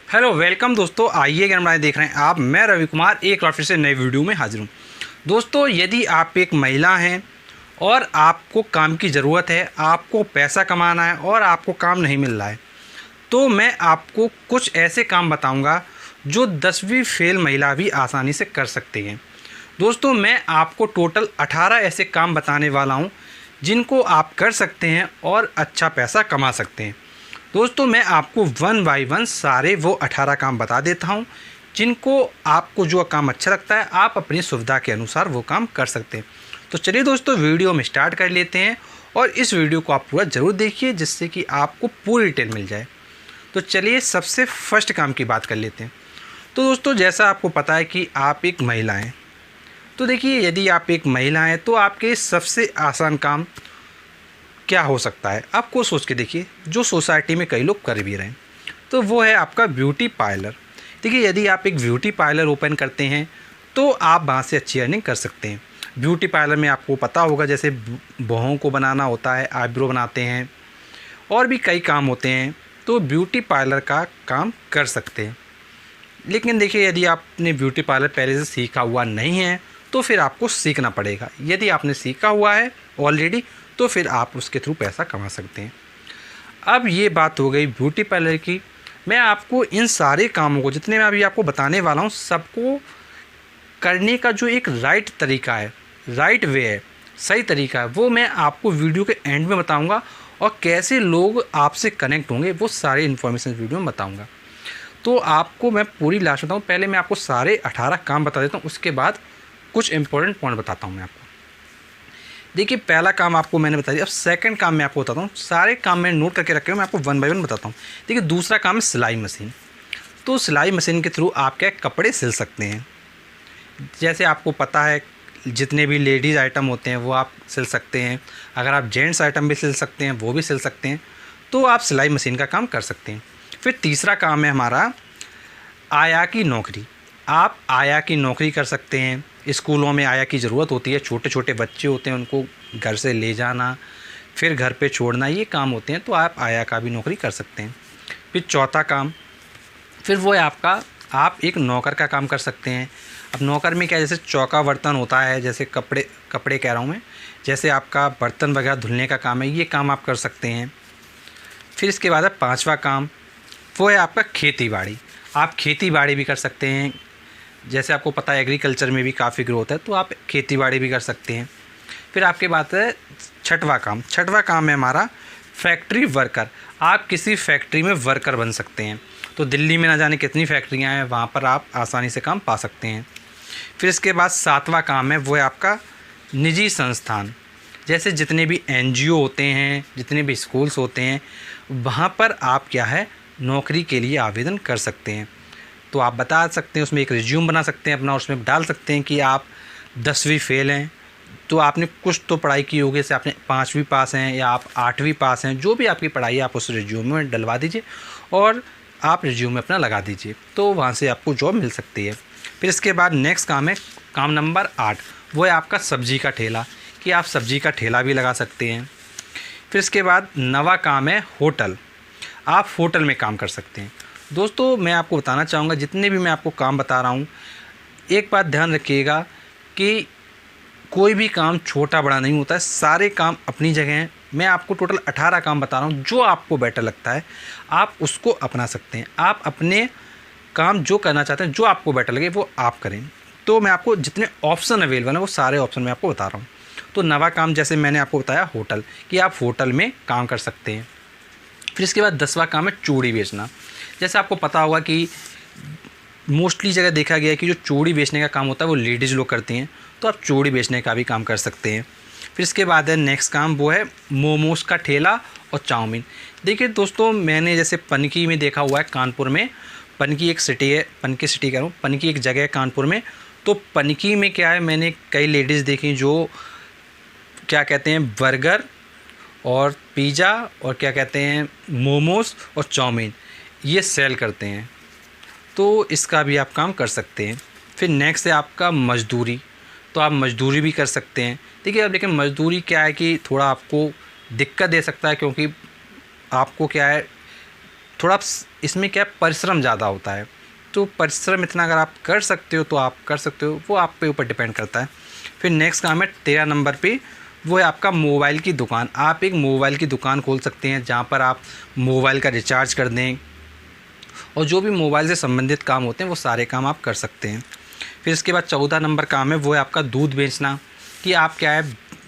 Hello welcome दोस्तों, आइए गणमान्य देख रहे हैं आप। मैं रवि कुमार एक बार फिर से नए वीडियो में हाजिर हूँ। दोस्तों, यदि आप एक महिला हैं और आपको काम की ज़रूरत है, आपको पैसा कमाना है और आपको काम नहीं मिल रहा है, तो मैं आपको कुछ ऐसे काम बताऊंगा जो 10वीं फेल महिला भी आसानी से कर सकती हैं। दोस्तों, मैं आपको टोटल 18 ऐसे काम बताने वाला हूं जिनको आप कर सकते हैं और अच्छा पैसा कमा सकते हैं। दोस्तों, मैं आपको वन बाय वन सारे वो 18 काम बता देता हूं जिनको आपको जो काम अच्छा लगता है आप अपनी सुविधा के अनुसार वो काम कर सकते हैं। तो चलिए दोस्तों, वीडियो में स्टार्ट कर लेते हैं और इस वीडियो को आप पूरा ज़रूर देखिए जिससे कि आपको पूरी डिटेल मिल जाए। तो चलिए सबसे फर्स्ट काम की बात कर लेते हैं। तो दोस्तों, जैसा आपको पता है कि आप एक महिला हैं, तो देखिए यदि आप एक महिला हैं तो आपके सबसे आसान काम क्या हो सकता है, आपको सोच के देखिए, जो सोसाइटी में कई लोग कर भी रहे हैं, तो वो है आपका ब्यूटी पार्लर। देखिए, यदि आप एक ब्यूटी पार्लर ओपन करते हैं तो आप वहाँ से अच्छी अर्निंग कर सकते हैं। ब्यूटी पार्लर में आपको पता होगा जैसे बाहों को बनाना होता है, आईब्रो बनाते हैं और भी कई काम होते हैं, तो ब्यूटी पार्लर का काम कर सकते हैं। लेकिन देखिए, यदि आपने ब्यूटी पार्लर पहले से सीखा हुआ नहीं है तो फिर आपको सीखना पड़ेगा। यदि आपने सीखा हुआ है ऑलरेडी तो फिर आप उसके थ्रू पैसा कमा सकते हैं। अब ये बात हो गई ब्यूटी पार्लर की। मैं आपको इन सारे कामों को, जितने मैं अभी आपको बताने वाला हूँ, सबको करने का जो एक राइट तरीका है, राइट वे है, सही तरीका है, वो मैं आपको वीडियो के एंड में बताऊँगा। और कैसे लोग आपसे कनेक्ट होंगे वो सारे इन्फॉर्मेशन वीडियो में बताऊँगा। तो आपको मैं पूरी लास्ट बताऊँ, पहले मैं आपको सारे 18 काम बता देता हूँ, उसके बाद कुछ इंपॉर्टेंट पॉइंट बताता हूँ मैं आपको। देखिए, पहला काम आपको मैंने बता दिया। अब सेकंड काम मैं आपको बताता हूँ। सारे काम मैंने नोट करके रखे हुए, मैं आपको वन बाय वन बताता हूँ। देखिए, दूसरा काम है सिलाई मशीन। तो सिलाई मशीन के थ्रू आप क्या कपड़े सिल सकते हैं। जैसे आपको पता है जितने भी लेडीज़ आइटम होते हैं वो आप सिल सकते हैं। अगर आप जेंट्स आइटम भी सिल सकते हैं वो भी सिल सकते हैं, तो आप सिलाई मशीन का काम कर सकते हैं। फिर तीसरा काम है हमारा आया की नौकरी। आप आया की नौकरी कर सकते हैं। स्कूलों में आया की ज़रूरत होती है, छोटे छोटे बच्चे होते हैं, उनको घर से ले जाना फिर घर पे छोड़ना, ये काम होते हैं, तो आप आया का भी नौकरी कर सकते हैं। फिर चौथा काम, फिर वो है आपका, आप एक नौकर का काम कर सकते हैं। अब नौकर में क्या, जैसे चौका बर्तन होता है, जैसे कपड़े कह रहा हूँ मैं, जैसे आपका बर्तन वगैरह धुलने का काम है, ये काम आप कर सकते हैं। फिर इसके बाद है पाँचवा काम, वो है आपका खेती बाड़ी। आप खेती बाड़ी भी कर सकते हैं। जैसे आपको पता है एग्रीकल्चर में भी काफ़ी ग्रोथ है, तो आप खेती बाड़ी भी कर सकते हैं। फिर आपके बात है छठवां काम। छठवां काम है हमारा फैक्ट्री वर्कर। आप किसी फैक्ट्री में वर्कर बन सकते हैं। तो दिल्ली में ना जाने कितनी फैक्ट्रियां हैं, वहाँ पर आप आसानी से काम पा सकते हैं। फिर इसके बाद सातवां काम है, वो है आपका निजी संस्थान। जैसे जितने भी एनजीओ होते हैं, जितने भी स्कूल्स होते हैं, वहाँ पर आप क्या है नौकरी के लिए आवेदन कर सकते हैं। तो आप बता सकते हैं, उसमें एक रिज्यूम बना सकते हैं अपना, उसमें डाल सकते हैं कि आप 10वीं फेल हैं, तो आपने कुछ तो पढ़ाई की होगी, जैसे आपने 5वीं पास हैं या आप 8वीं पास हैं, जो भी आपकी पढ़ाई है आप उस रिज्यूम में डलवा दीजिए और आप रिज्यूम में अपना लगा दीजिए, तो वहाँ से आपको जॉब मिल सकती है। फिर इसके बाद नेक्स्ट काम है काम नंबर 8, वो है आपका सब्जी का ठेला, कि आप सब्जी का ठेला भी लगा सकते हैं। फिर इसके बाद 9वां काम है होटल। आप होटल में काम कर सकते हैं। दोस्तों, मैं आपको बताना चाहूँगा, जितने भी मैं आपको काम बता रहा हूँ, एक बात ध्यान रखिएगा कि कोई भी काम छोटा बड़ा नहीं होता है, सारे काम अपनी जगह हैं। मैं आपको टोटल 18 काम बता रहा हूँ, जो आपको बेटर लगता है आप उसको अपना सकते हैं। आप अपने काम जो करना चाहते हैं, जो आपको बेटर लगे वो आप करें। तो मैं आपको जितने ऑप्शन अवेलेबल हैं वो सारे ऑप्शन मैं आपको बता रहा हूँ। तो 9वां काम जैसे मैंने आपको बताया होटल, कि आप होटल में काम कर सकते हैं। फिर इसके बाद 10वां काम है चूड़ी बेचना। जैसे आपको पता होगा कि मोस्टली जगह देखा गया है कि जो चूड़ी बेचने का काम होता है वो लेडीज़ लोग करती हैं, तो आप चूड़ी बेचने का भी काम कर सकते हैं। फिर इसके बाद है नेक्स्ट काम, वो है मोमोज़ का ठेला और चाउमीन। देखिए दोस्तों, मैंने जैसे पनकी में देखा हुआ है, कानपुर में पनकी एक सिटी है, पनकी सिटी कह रहा हूँ, पनकी एक जगह है कानपुर में। तो पनकी में क्या है, मैंने कई लेडीज़ देखी जो क्या कहते हैं बर्गर और पिज़्ज़ा और क्या कहते हैं मोमोज़ और चाउमीन, ये सेल करते हैं, तो इसका भी आप काम कर सकते हैं। फिर नेक्स्ट है आपका मज़दूरी। तो आप मज़दूरी भी कर सकते हैं। देखिए, अब लेकिन मज़दूरी क्या है कि थोड़ा आपको दिक्कत दे सकता है, क्योंकि आपको क्या है थोड़ा इसमें क्या है, परिश्रम ज़्यादा होता है। तो परिश्रम इतना अगर आप कर सकते हो तो आप कर सकते हो, वो आप पे ऊपर डिपेंड करता है। फिर नेक्स्ट काम है 13 नंबर पे, वो है आपका मोबाइल की दुकान। आप एक मोबाइल की दुकान खोल सकते हैं जहाँ पर आप मोबाइल का रिचार्ज कर दें और जो भी मोबाइल से संबंधित काम होते हैं वो सारे काम आप कर सकते हैं। फिर इसके बाद 14 नंबर काम है, वो है आपका दूध बेचना, कि आप क्या है,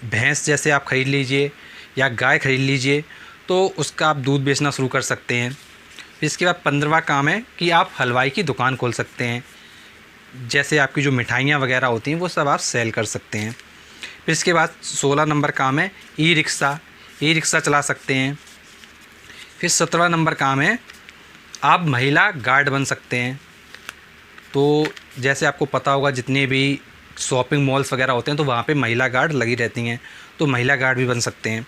भैंस जैसे आप ख़रीद लीजिए या गाय ख़रीद लीजिए तो उसका आप दूध बेचना शुरू कर सकते हैं। फिर इसके बाद 15वां काम है कि आप हलवाई की दुकान खोल सकते हैं, जैसे आपकी जो मिठाइयाँ वगैरह होती हैं वो सब आप सेल कर सकते हैं। फिर इसके बाद 16 नंबर काम है ई रिक्शा चला सकते हैं। फिर 17वां नंबर काम है आप महिला गार्ड बन सकते हैं। तो जैसे आपको पता होगा जितने भी शॉपिंग मॉल्स वगैरह होते हैं तो वहाँ पे महिला गार्ड लगी रहती हैं, तो महिला गार्ड भी बन सकते हैं।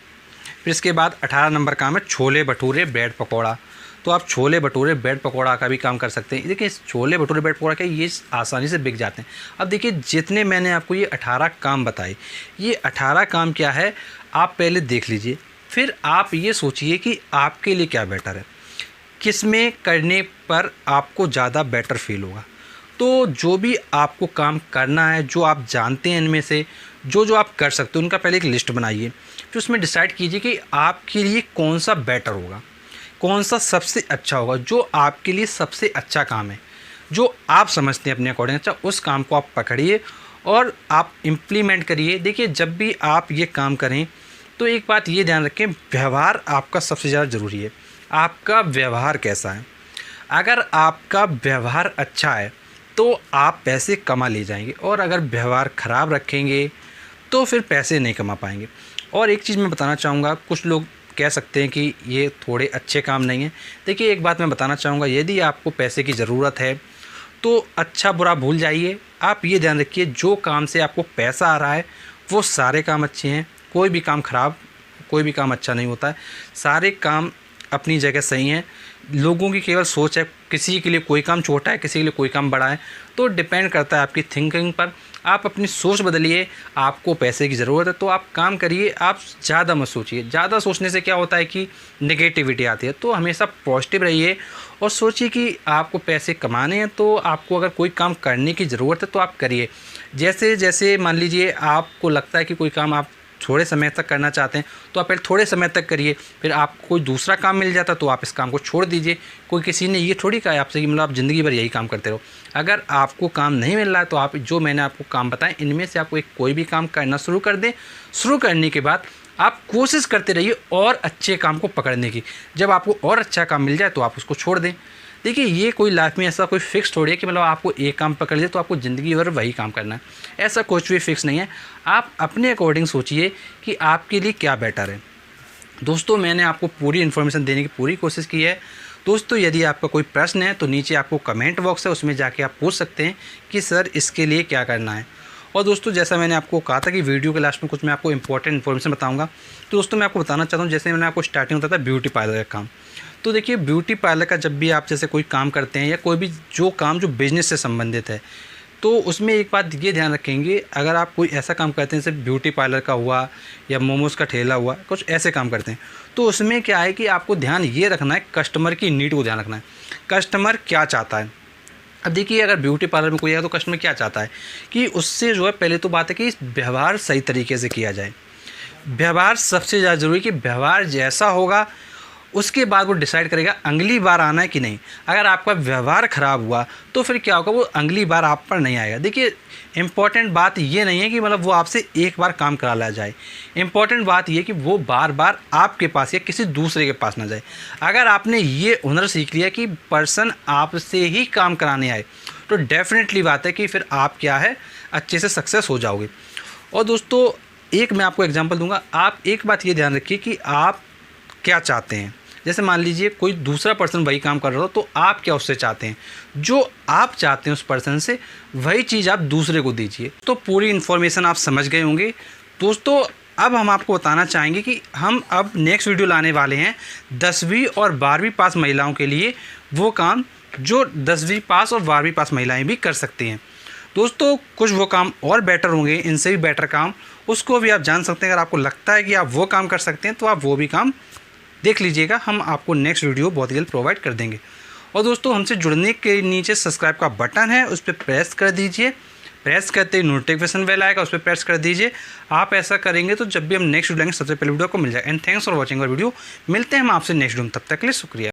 फिर इसके बाद 18 नंबर काम है छोले भटूरे ब्रेड पकौड़ा, तो आप छोले भटूरे ब्रेड पकौड़ा का भी काम कर सकते हैं। देखिए छोले भटूरे ब्रेड पकौड़ा क्या ये आसानी से बिक जाते हैं। अब देखिए जितने मैंने आपको ये 18 काम बताए, ये 18 काम क्या है आप पहले देख लीजिए, फिर आप ये सोचिए कि आपके लिए क्या बेटर है, किस में करने पर आपको ज़्यादा बेटर फील होगा। तो जो भी आपको काम करना है, जो आप जानते हैं इनमें से जो आप कर सकते हो, उनका पहले एक लिस्ट बनाइए। फिर उसमें डिसाइड कीजिए कि आपके लिए कौन सा बेटर होगा, कौन सा सबसे अच्छा होगा, जो आपके लिए सबसे अच्छा काम है, जो आप समझते हैं अपने अकॉर्डिंग अच्छा, उस काम को आप पकड़िए और आप इम्प्लीमेंट करिए। देखिए जब भी आप ये काम करें तो एक बात ये ध्यान रखें, व्यवहार आपका सबसे ज़्यादा ज़रूरी है। आपका व्यवहार कैसा है, अगर आपका व्यवहार अच्छा है तो आप पैसे कमा ले जाएंगे, और अगर व्यवहार ख़राब रखेंगे तो फिर पैसे नहीं कमा पाएंगे। और एक चीज़ मैं बताना चाहूँगा, कुछ लोग कह सकते हैं कि ये थोड़े अच्छे काम नहीं हैं। देखिए एक बात मैं बताना चाहूँगा, यदि आपको पैसे की ज़रूरत है तो अच्छा बुरा भूल जाइए। आप ये ध्यान रखिए जो काम से आपको पैसा आ रहा है वो सारे काम अच्छे हैं, कोई भी काम ख़राब, कोई भी काम अच्छा नहीं होता है, सारे काम अपनी जगह सही हैं। लोगों की केवल सोच है, किसी के लिए कोई काम छोटा है, किसी के लिए कोई काम बड़ा है, तो डिपेंड करता है आपकी थिंकिंग पर। आप अपनी सोच बदलिए, आपको पैसे की ज़रूरत है तो आप काम करिए, आप ज़्यादा मत सोचिए। ज़्यादा सोचने से क्या होता है कि नेगेटिविटी आती है, तो हमेशा पॉजिटिव रहिए और सोचिए कि आपको पैसे कमाने हैं, तो आपको अगर कोई काम करने की ज़रूरत है तो आप करिए। जैसे जैसे मान लीजिए आपको लगता है कि कोई काम आप थोड़े समय तक करना चाहते हैं तो आप पहले थोड़े समय तक करिए, फिर आपको कोई दूसरा काम मिल जाता तो आप इस काम को छोड़ दीजिए। कोई किसी ने ये थोड़ी कहा है आपसे कि मतलब आप ज़िंदगी भर यही काम करते रहो। अगर आपको काम नहीं मिल रहा है तो आप जो मैंने आपको काम बताए इनमें से आपको एक कोई भी काम करना शुरू कर दें। शुरू करने के बाद आप कोशिश करते रहिए और अच्छे काम को पकड़ने की। जब आपको और अच्छा काम मिल जाए तो आप उसको छोड़ दें। देखिए ये कोई लाइफ में ऐसा कोई फिक्स थोड़ी है कि मतलब आपको एक काम पकड़ लिया तो आपको ज़िंदगी भर वही काम करना है, ऐसा कुछ भी फिक्स नहीं है। आप अपने अकॉर्डिंग सोचिए कि आपके लिए क्या बेटर है। दोस्तों मैंने आपको पूरी इन्फॉर्मेशन देने की पूरी कोशिश की है। दोस्तों यदि आपका कोई प्रश्न है तो नीचे आपको कमेंट बॉक्स है, उसमें जाके आप पूछ सकते हैं कि सर इसके लिए क्या करना है। और दोस्तों जैसा मैंने आपको कहा था कि वीडियो के लास्ट में कुछ मैं आपको इंपॉर्टेंट इन्फॉर्मेशन बताऊंगा, तो दोस्तों मैं आपको बताना चाहता हूँ, जैसे मैंने आपको स्टार्टिंग बताया था ब्यूटी पार्लर का काम। तो देखिए ब्यूटी पार्लर का जब भी आप जैसे कोई काम करते हैं या कोई भी जो काम जो बिज़नेस से संबंधित है, तो उसमें एक बात ये ध्यान रखेंगे, अगर आप कोई ऐसा काम करते हैं जैसे ब्यूटी पार्लर का हुआ या मोमोज़ का ठेला हुआ, कुछ ऐसे काम करते हैं, तो उसमें क्या है कि आपको ध्यान ये रखना है, कस्टमर की नीड को ध्यान रखना है, कस्टमर क्या चाहता है। अब देखिए अगर ब्यूटी पार्लर में कोई है तो कस्टमर क्या चाहता है कि उससे जो है, पहले तो बात है कि व्यवहार सही तरीके से किया जाए। व्यवहार सबसे ज़्यादा ज़रूरी, कि व्यवहार जैसा होगा उसके बाद वो डिसाइड करेगा अगली बार आना है कि नहीं। अगर आपका व्यवहार ख़राब हुआ तो फिर क्या होगा, वो अगली बार आप पर नहीं आएगा। देखिए इम्पॉर्टेंट बात ये नहीं है कि मतलब वो आपसे एक बार काम करा लिया जाए, इम्पॉर्टेंट बात ये कि वो बार बार आपके पास या किसी दूसरे के पास ना जाए। अगर आपने ये हुनर सीख लिया कि पर्सन आपसे ही काम कराने आए, तो डेफिनेटली बात है कि फिर आप क्या है, अच्छे से सक्सेस हो जाओगे। और दोस्तों एक मैं आपको एग्जांपल दूंगा, आप एक बात ये ध्यान रखिए कि आप क्या चाहते हैं। जैसे मान लीजिए कोई दूसरा पर्सन वही काम कर रहा हो, तो आप क्या उससे चाहते हैं, जो आप चाहते हैं उस पर्सन से वही चीज़ आप दूसरे को दीजिए। तो पूरी इन्फॉर्मेशन आप समझ गए होंगे। दोस्तों अब हम आपको बताना चाहेंगे कि हम अब नेक्स्ट वीडियो लाने वाले हैं 10वीं और 12वीं पास महिलाओं के लिए, वो काम जो 10वीं पास और 12वीं पास महिलाएं भी कर सकती हैं। दोस्तों कुछ वो काम और बेटर होंगे, इनसे भी बेटर काम, उसको भी आप जान सकते हैं। अगर आपको लगता है कि आप वो काम कर सकते हैं तो आप वो भी काम देख लीजिएगा, हम आपको नेक्स्ट वीडियो बहुत जल्द प्रोवाइड कर देंगे। और दोस्तों, हमसे जुड़ने के नीचे सब्सक्राइब का बटन है, उस पर प्रेस कर दीजिए। प्रेस करते ही नोटिफिकेशन बेल आएगा, उस पर प्रेस कर दीजिए। आप ऐसा करेंगे तो जब भी हम नेक्स्ट वीडियो लेंगे सबसे पहले वीडियो को मिल जाए। And thanks for watching our video. मिलते हैं हम आपसे नेक्स्ट वीडियो में, तब तक के लिए शुक्रिया।